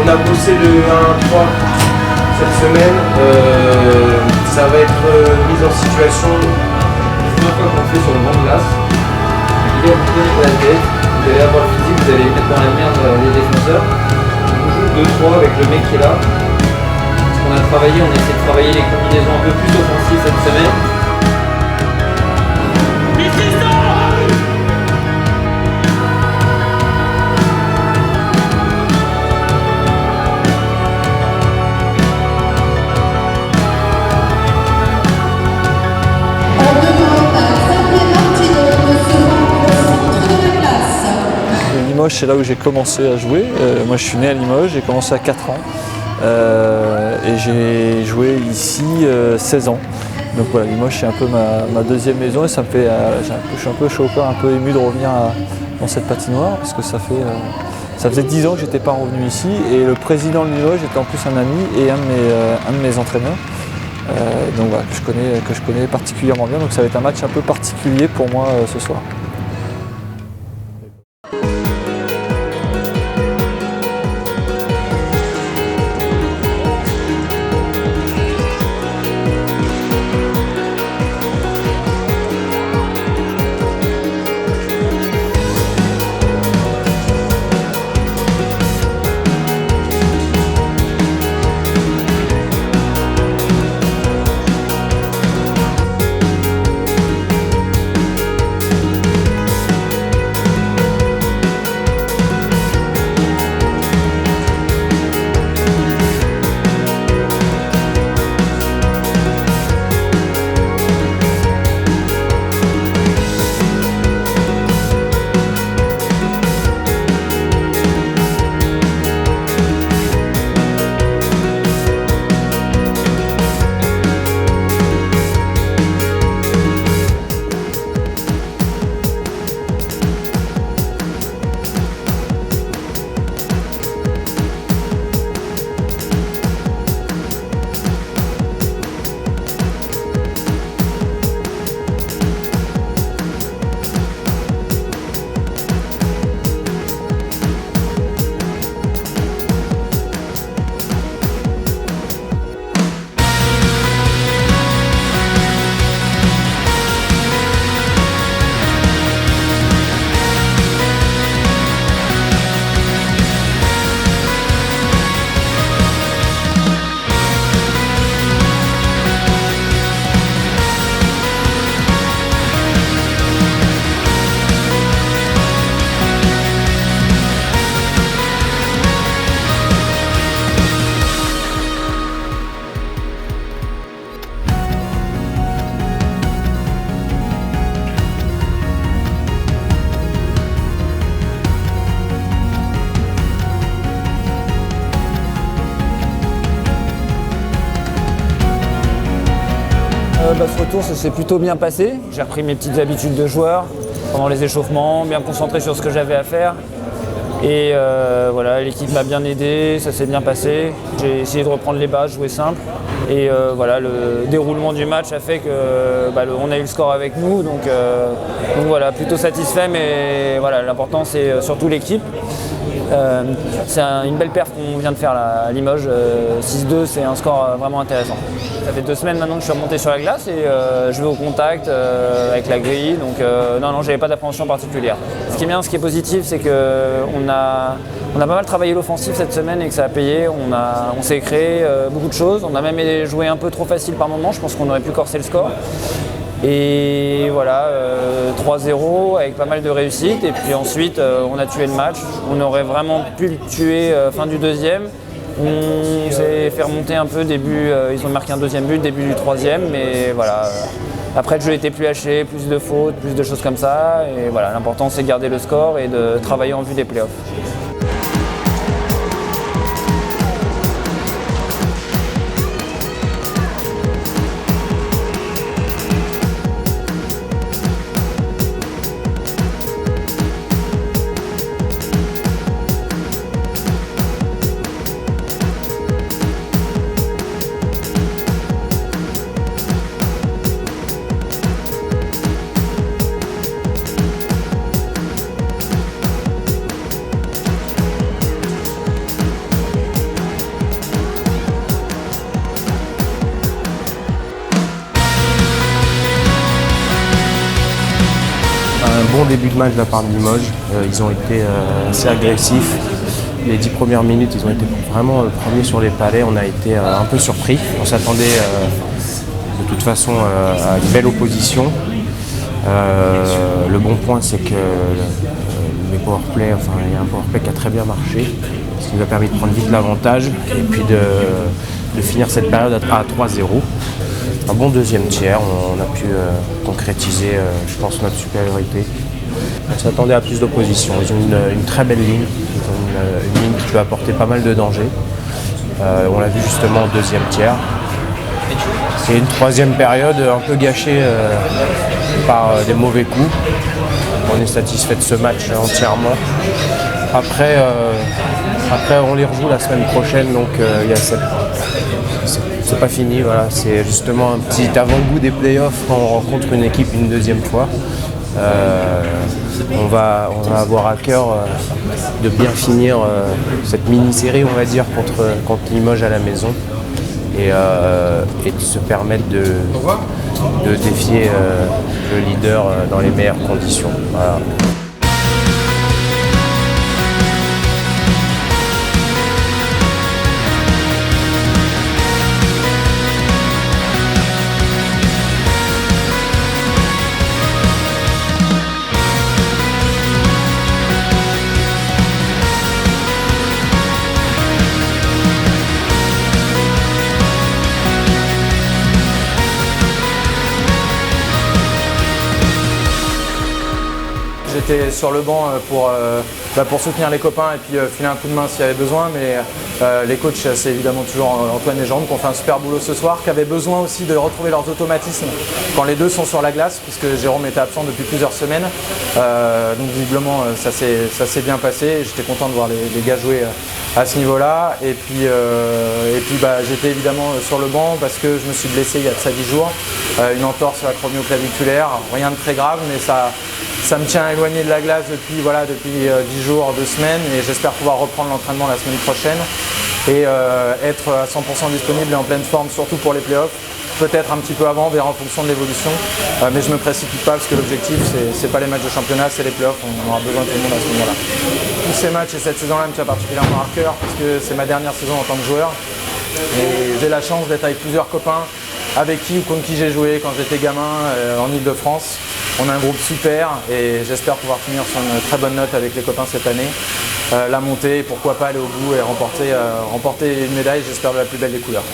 on a bossé le 1-3 cette semaine. Ça va être mise en situation. La première fois qu'on fait sur le banc de glace. Il est vous prenez la tête, vous allez avoir le physique, vous allez mettre dans la merde les défenseurs. On joue 2-3 avec le mec qui est là. Ce qu'on a travaillé, on essaie de travailler les combinaisons un peu plus offensives cette semaine. Limoges, c'est là où j'ai commencé à jouer. Moi, je suis né à Limoges, j'ai commencé à 4 ans et j'ai joué ici 16 ans. Donc voilà, Limoges, c'est un peu ma deuxième maison et ça me fait, je suis un peu chaud au corps, un peu ému de revenir dans cette patinoire parce que ça faisait 10 ans que je n'étais pas revenu ici et le président de Limoges était en plus un ami et un de mes entraîneurs. Donc voilà, que je connais particulièrement bien. Donc ça va être un match un peu particulier pour moi ce soir. Ce retour, ça s'est plutôt bien passé. J'ai repris mes petites habitudes de joueur pendant les échauffements, bien concentré sur ce que j'avais à faire. Et voilà, l'équipe m'a bien aidé, ça s'est bien passé. J'ai essayé de reprendre les bases, jouer simple. Et voilà, le déroulement du match a fait que on a eu le score avec nous. Donc voilà, plutôt satisfait, mais voilà, l'important c'est surtout l'équipe. C'est une belle perf qu'on vient de faire là, à Limoges, 6-2, c'est un score vraiment intéressant. Ça fait 2 semaines maintenant que je suis remonté sur la glace et je vais au contact avec la grille, donc non, j'avais pas d'appréhension particulière. Ce qui est bien, ce qui est positif, c'est qu'on a pas mal travaillé l'offensive cette semaine et que ça a payé. On s'est créé beaucoup de choses, on a même joué un peu trop facile par moment, je pense qu'on aurait pu corser le score. Et voilà, 3-0 avec pas mal de réussite. Et puis ensuite, on a tué le match. On aurait vraiment pu le tuer fin du deuxième. On s'est fait remonter un peu début, ils ont marqué un deuxième but, début du troisième. Mais voilà, après le jeu était plus haché, plus de fautes, plus de choses comme ça. Et voilà, l'important c'est de garder le score et de travailler en vue des playoffs. début de match de la part de Limoges. Ils ont été assez agressifs. Les 10 premières minutes, ils ont été vraiment premiers sur les palets. On a été un peu surpris. On s'attendait de toute façon à une belle opposition. Le bon point, c'est que les powerplay, il y a un powerplay qui a très bien marché, ce qui nous a permis de prendre vite l'avantage et puis de finir cette période à 3-0. Un bon deuxième tiers, on a pu concrétiser, je pense, notre supériorité. On s'attendait à plus d'opposition. Ils ont une très belle ligne, ils ont une ligne qui peut apporter pas mal de dangers. On l'a vu justement au deuxième tiers. C'est une troisième période un peu gâchée par des mauvais coups. On est satisfait de ce match entièrement. Après, on les rejoue la semaine prochaine, donc c'est pas fini. Voilà. C'est justement un petit avant-goût des playoffs quand on rencontre une équipe une deuxième fois. On va avoir à cœur de bien finir cette mini-série, on va dire, contre Limoges à la maison et de se permettre de défier le leader dans les meilleures conditions. Voilà. J'étais sur le banc pour soutenir les copains et puis filer un coup de main s'il y avait besoin, mais les coachs, c'est évidemment toujours Antoine et Jérôme qui ont fait un super boulot ce soir, qui avaient besoin aussi de retrouver leurs automatismes quand les deux sont sur la glace, puisque Jérôme était absent depuis plusieurs semaines. Donc visiblement ça s'est bien passé, j'étais content de voir les gars jouer à ce niveau-là. Et puis j'étais évidemment sur le banc parce que je me suis blessé il y a de ça 10 jours, une entorse acromioclaviculaire, rien de très grave, mais ça me tient éloigné de la glace depuis 10 jours, 2 semaines, et j'espère pouvoir reprendre l'entraînement la semaine prochaine et être à 100% disponible et en pleine forme, surtout pour les playoffs. Peut-être un petit peu avant, on verra en fonction de l'évolution, mais je ne me précipite pas parce que l'objectif, c'est pas les matchs de championnat, c'est les playoffs, on aura besoin de tout le monde à ce moment-là. Tous ces matchs et cette saison-là me tient particulièrement à cœur parce que c'est ma dernière saison en tant que joueur et j'ai la chance d'être avec plusieurs copains avec qui ou contre qui j'ai joué quand j'étais gamin en Ile-de-France. On a un groupe super et j'espère pouvoir finir sur une très bonne note avec les copains cette année. La montée, pourquoi pas aller au bout et remporter une médaille, j'espère de la plus belle des couleurs.